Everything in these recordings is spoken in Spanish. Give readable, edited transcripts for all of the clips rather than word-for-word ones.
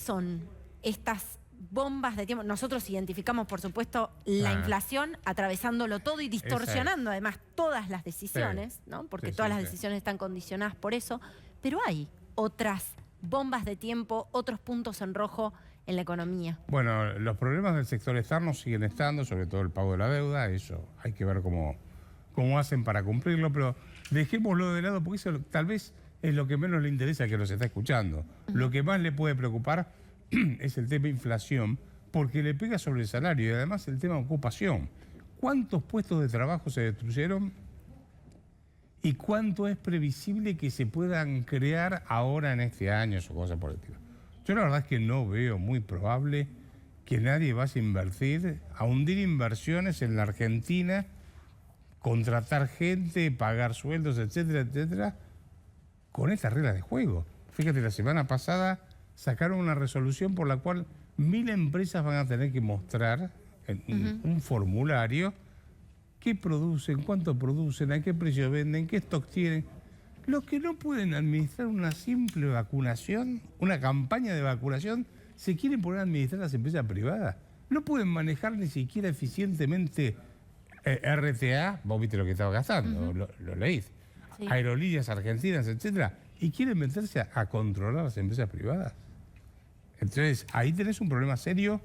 son estas bombas de tiempo? Nosotros identificamos, por supuesto, la inflación atravesándolo todo y distorsionando además todas las decisiones, ¿no? Porque todas las decisiones están condicionadas por eso, pero hay otras bombas de tiempo, otros puntos en rojo en la economía. Bueno, los problemas del sector externo siguen estando, sobre todo el pago de la deuda, eso hay que ver cómo hacen para cumplirlo, pero dejémoslo de lado porque eso tal vez es lo que menos le interesa a que nos está escuchando. Lo que más le puede preocupar es el tema inflación, porque le pega sobre el salario y además el tema ocupación. ¿Cuántos puestos de trabajo se destruyeron? ¿Y cuánto es previsible que se puedan crear ahora en este año o cosas por el estilo? Yo la verdad es que no veo muy probable que nadie vaya a invertir, a hundir inversiones en la Argentina, contratar gente, pagar sueldos, etcétera, etcétera, con estas reglas de juego. Fíjate, la semana pasada sacaron una resolución por la cual 1000 empresas van a tener que mostrar en un formulario qué producen, cuánto producen, a qué precio venden, qué stock tienen. Los que no pueden administrar una simple vacunación, una campaña de vacunación, se quieren poner a administrar las empresas privadas. No pueden manejar ni siquiera eficientemente RTA, vos viste lo que estaba gastando, lo leís, aerolíneas argentinas, etcétera, y quieren meterse a controlar las empresas privadas. Entonces, ahí tenés un problema serio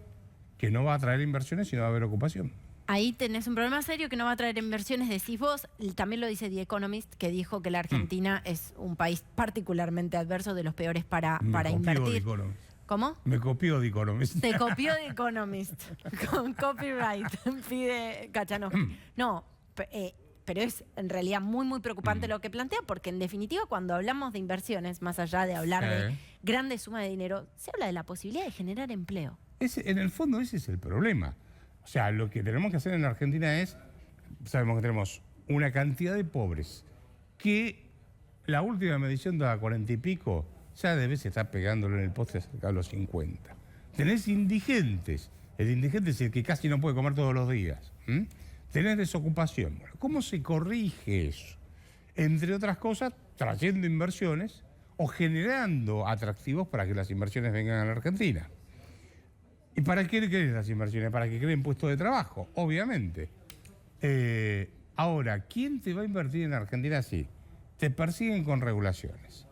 que no va a traer inversiones y no va a haber ocupación. Ahí tenés un problema serio que no va a traer inversiones, decís vos. También lo dice The Economist, que dijo que la Argentina es un país particularmente adverso, de los peores para invertir. ¿Cómo? Me copió The Economist. Te copió The Economist, con copyright, pide Kachanowski. No, pero es en realidad muy preocupante lo que plantea, porque en definitiva cuando hablamos de inversiones, más allá de hablar de grandes sumas de dinero, se habla de la posibilidad de generar empleo. En el fondo ese es el problema. O sea, lo que tenemos que hacer en la Argentina es, sabemos que tenemos una cantidad de pobres que la última medición daba 40 y pico, ya debe estar pegándolo en el poste cerca de los 50. Tenés indigentes, el indigente es el que casi no puede comer todos los días. Tenés desocupación. Bueno, ¿cómo se corrige eso? Entre otras cosas, trayendo inversiones o generando atractivos para que las inversiones vengan a la Argentina. ¿Y para qué quieren las inversiones? Para que creen puestos de trabajo, obviamente. Ahora, ¿quién te va a invertir en Argentina así? Te persiguen con regulaciones.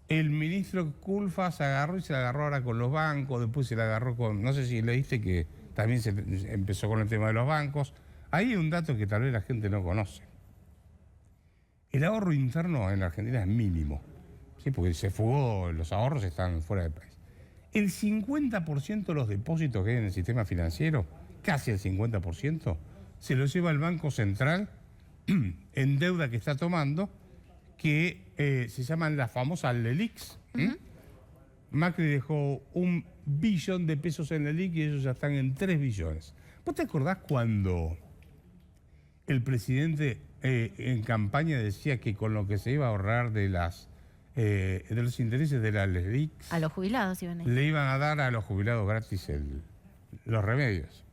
El ministro Culfas se agarró y se la agarró ahora con los bancos, después se la agarró con... No sé si leíste que también se empezó con el tema de los bancos. Ahí hay un dato que tal vez la gente no conoce. El ahorro interno en la Argentina es mínimo, ¿sí? Porque se fugó, los ahorros están fuera del país. El 50% de los depósitos que hay en el sistema financiero, casi el 50%, se lo lleva el Banco Central en deuda que está tomando, que se llaman las famosas LELIQs. Macri dejó 1 billón de pesos en LELIQ y ellos ya están en 3 billones. ¿Vos te acordás cuando el presidente en campaña decía que con lo que se iba a ahorrar de los intereses de las LELIQs, a los jubilados le iban a dar a los jubilados gratis los remedios?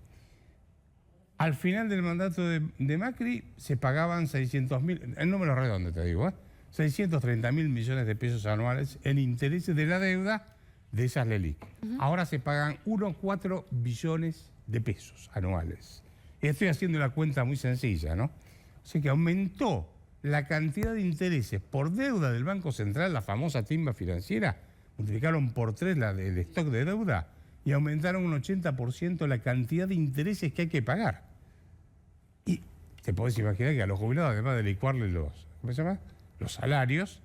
Al final del mandato de Macri se pagaban 600.000, el número redondo te digo, 630.000 millones de pesos anuales en intereses de la deuda de esas LELIQ. Ahora se pagan 1,4 billones de pesos anuales. Y estoy haciendo la cuenta muy sencilla, ¿no? O sea que aumentó la cantidad de intereses por deuda del Banco Central, la famosa timba financiera, multiplicaron por 3 el stock de deuda y aumentaron un 80% la cantidad de intereses que hay que pagar. Y te podés imaginar que a los jubilados, además de licuarles los salarios,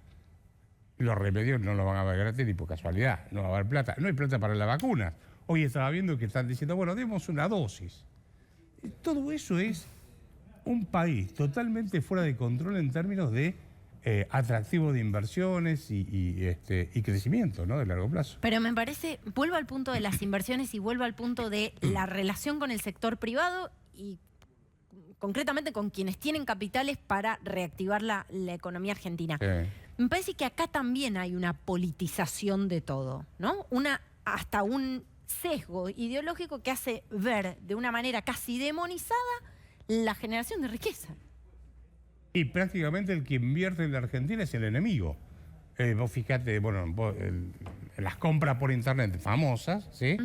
los remedios no los van a ver gratis ni por casualidad, no va a haber plata. No hay plata para la vacuna. Hoy estaba viendo que están diciendo, bueno, demos una dosis. Todo eso es un país totalmente fuera de control en términos de atractivo de inversiones y crecimiento, ¿no?, de largo plazo. Pero me parece, vuelvo al punto de las inversiones y vuelvo al punto de la relación con el sector privado y concretamente con quienes tienen capitales para reactivar la economía argentina. Me parece que acá también hay una politización de todo, ¿no? Hasta un sesgo ideológico que hace ver de una manera casi demonizada la generación de riqueza. Y prácticamente el que invierte en la Argentina es el enemigo. vos fijate, bueno, las compras por internet famosas, ¿sí?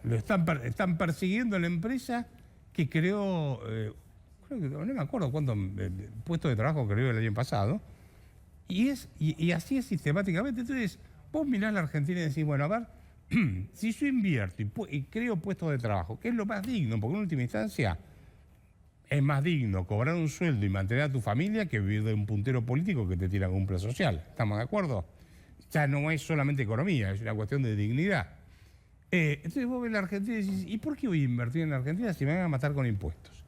Están persiguiendo a la empresa que creó, creo que, no me acuerdo cuántos puestos de trabajo creó el año pasado, y así es sistemáticamente. Entonces, vos mirás la Argentina y decís, bueno, a ver, si yo invierto y creo puestos de trabajo, que es lo más digno, porque en última instancia es más digno cobrar un sueldo y mantener a tu familia que vivir de un puntero político que te tira con un plan social. ¿Estamos de acuerdo? Ya no es solamente economía, es una cuestión de dignidad. Entonces vos ves la Argentina y decís, ¿y por qué voy a invertir en la Argentina si me van a matar con impuestos?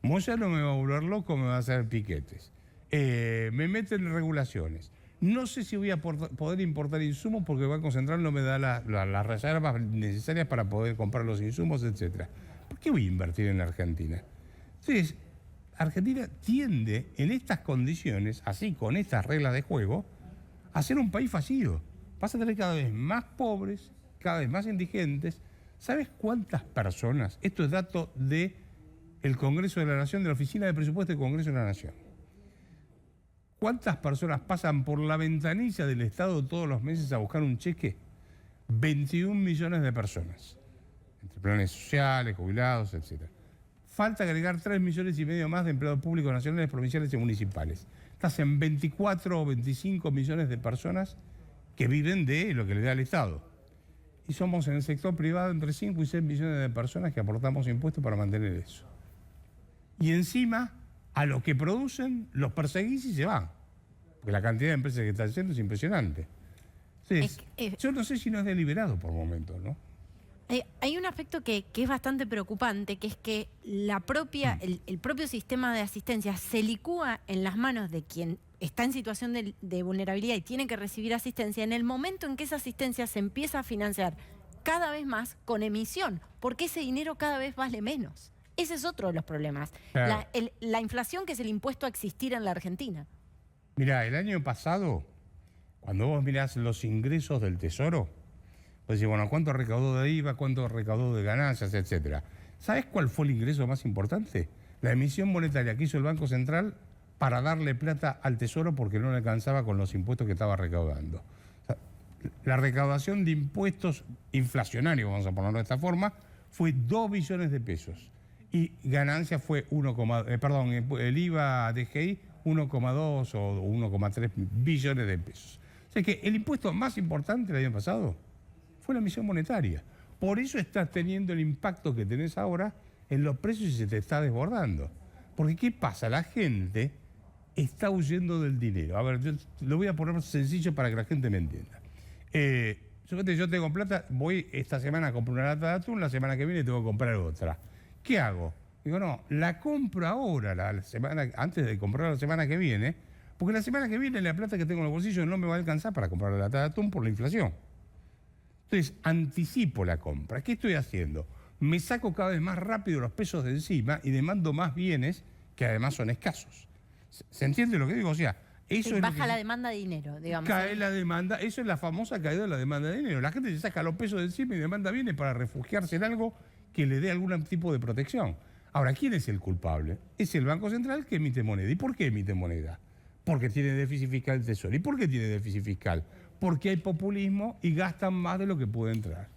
Moyano me va a volver loco, me va a hacer piquetes. Me meten en regulaciones. No sé si voy a poder importar insumos porque el Banco Central no me da las reservas necesarias para poder comprar los insumos, etc. ¿Por qué voy a invertir en la Argentina? Entonces, Argentina tiende en estas condiciones, así con estas reglas de juego, a ser un país fallido. Vas a tener cada vez más pobres, cada vez más indigentes. ¿Sabes cuántas personas? Esto es dato del Congreso de la Nación, de la Oficina de Presupuesto del Congreso de la Nación. ¿Cuántas personas pasan por la ventanilla del Estado todos los meses a buscar un cheque? 21 millones de personas, entre planes sociales, jubilados, etc. Falta agregar 3,5 millones más de empleados públicos nacionales, provinciales y municipales. Estás en 24 o 25 millones de personas que viven de lo que le da el Estado. Y somos en el sector privado entre 5 y 6 millones de personas que aportamos impuestos para mantener eso. Y encima, a los que producen, los perseguís y se van. Porque la cantidad de empresas que están haciendo es impresionante. Entonces, yo no sé si no es deliberado por momentos, ¿no? Hay un aspecto que es bastante preocupante, que es que el propio sistema de asistencia se licúa en las manos de quien está en situación de vulnerabilidad y tiene que recibir asistencia en el momento en que esa asistencia se empieza a financiar cada vez más con emisión, porque ese dinero cada vez vale menos. Ese es otro de los problemas. Claro. La inflación, que es el impuesto a existir en la Argentina. Mirá, el año pasado, cuando vos mirás los ingresos del Tesoro, vos decís, bueno, ¿cuánto recaudó de IVA, cuánto recaudó de ganancias, etcétera? ¿Sabés cuál fue el ingreso más importante? La emisión monetaria que hizo el Banco Central para darle plata al Tesoro porque no le alcanzaba con los impuestos que estaba recaudando. O sea, la recaudación de impuestos inflacionarios, vamos a ponerlo de esta forma, fue 2 billones de pesos. Y ganancia fue el IVA DGI 1,2 o 1,3 billones de pesos. O sea que el impuesto más importante el año pasado fue la emisión monetaria. Por eso estás teniendo el impacto que tenés ahora en los precios y se te está desbordando. Porque ¿qué pasa? La gente está huyendo del dinero. A ver, yo lo voy a poner sencillo para que la gente me entienda. Yo tengo plata, voy esta semana a comprar una lata de atún, la semana que viene tengo que comprar otra. ¿Qué hago? Digo, no, la compro ahora, la semana, antes de comprar la semana que viene, porque la semana que viene la plata que tengo en el bolsillo no me va a alcanzar para comprar la lata de atún por la inflación. Entonces, anticipo la compra. ¿Qué estoy haciendo? Me saco cada vez más rápido los pesos de encima y demando más bienes que además son escasos. ¿Se entiende lo que digo? O sea, eso es baja la demanda de dinero, digamos. Cae la demanda, eso es la famosa caída de la demanda de dinero. La gente se saca los pesos de encima y demanda bienes para refugiarse en algo que le dé algún tipo de protección. Ahora, ¿quién es el culpable? Es el Banco Central que emite moneda. ¿Y por qué emite moneda? Porque tiene déficit fiscal el Tesoro. ¿Y por qué tiene déficit fiscal? Porque hay populismo y gastan más de lo que puede entrar.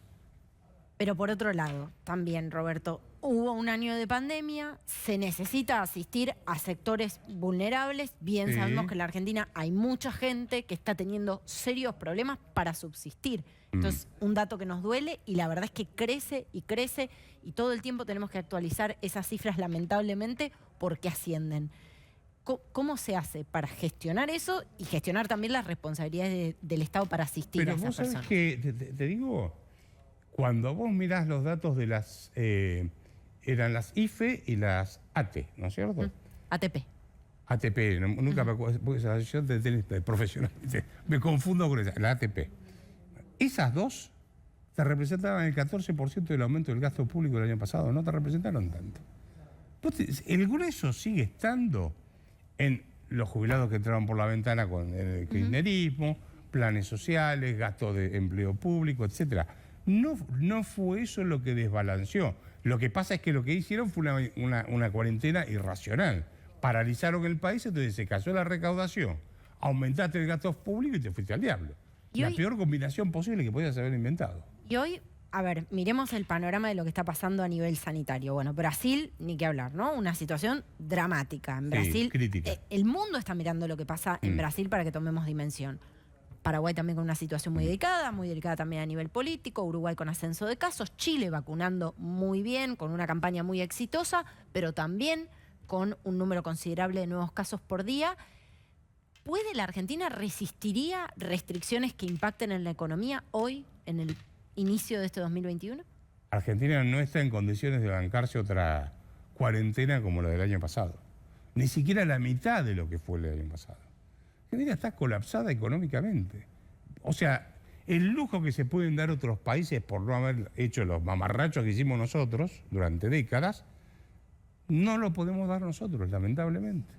Pero por otro lado, también, Roberto, hubo un año de pandemia, se necesita asistir a sectores vulnerables. Bien, sí, sabemos que en la Argentina hay mucha gente que está teniendo serios problemas para subsistir. Entonces, un dato que nos duele y la verdad es que crece y crece y todo el tiempo tenemos que actualizar esas cifras lamentablemente porque ascienden. ¿Cómo se hace para gestionar eso y gestionar también las responsabilidades del Estado para asistir a esas personas? Pero vos sabés que, te digo, cuando vos mirás los datos de las, eran las IFE y las ATE, ¿no es cierto? ATP. ATP, nunca me acuerdo, porque esa asociación de tenis profesional, me confundo con esa, la ATP. Esas dos te representaban el 14% del aumento del gasto público del año pasado, no te representaron tanto. El grueso sigue estando en los jubilados que entraron por la ventana con el kirchnerismo, planes sociales, gasto de empleo público, etc. No fue eso lo que desbalanceó. Lo que pasa es que lo que hicieron fue una cuarentena irracional. Paralizaron el país, entonces se cayó la recaudación, aumentaste el gasto público y te fuiste al diablo. Y la hoy, peor combinación posible que podías haber inventado. y hoy, a ver, miremos el panorama de lo que está pasando a nivel sanitario. Bueno, Brasil, ni qué hablar, ¿no? Una situación dramática. En Sí, Brasil, crítica. el mundo está mirando lo que pasa en Brasil para que tomemos dimensión. Paraguay también con una situación muy delicada también a nivel político, Uruguay con ascenso de casos, Chile vacunando muy bien, con una campaña muy exitosa, pero también con un número considerable de nuevos casos por día. ¿Puede la Argentina, resistiría restricciones que impacten en la economía hoy, en el inicio de este 2021? Argentina no está en condiciones de bancarse otra cuarentena como la del año pasado. Ni siquiera la mitad de lo que fue el año pasado. Argentina está colapsada económicamente. O sea, el lujo que se pueden dar otros países por no haber hecho los mamarrachos que hicimos nosotros durante décadas, no lo podemos dar nosotros, lamentablemente.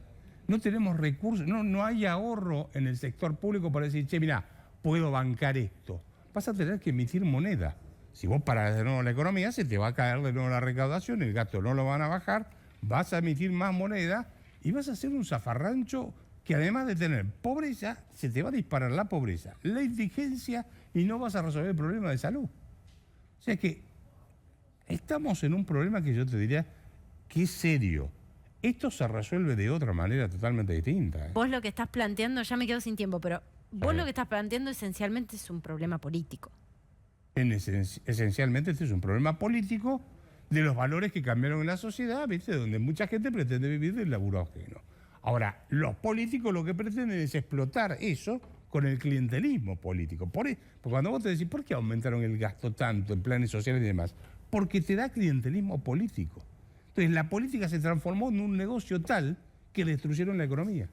No tenemos recursos, no hay ahorro en el sector público para decir, che, mirá, puedo bancar esto. Vas a tener que emitir moneda. Si vos parás de nuevo la economía, se te va a caer de nuevo la recaudación, el gasto no lo van a bajar, vas a emitir más moneda y vas a hacer un zafarrancho que además de tener pobreza, se te va a disparar la pobreza, la indigencia y no vas a resolver el problema de salud. O sea que estamos en un problema que yo te diría que es serio. Esto se resuelve de otra manera totalmente distinta. Vos lo que estás planteando, ya me quedo sin tiempo, pero vos lo que estás planteando esencialmente es un problema político. Esencialmente este es un problema político de los valores que cambiaron en la sociedad, ¿viste? Donde mucha gente pretende vivir del laburo ajeno. Ahora, los políticos lo que pretenden es explotar eso con el clientelismo político. Porque cuando vos te decís, ¿por qué aumentaron el gasto tanto en planes sociales y demás? Porque te da clientelismo político. Entonces, la política se transformó en un negocio tal que destruyeron la economía.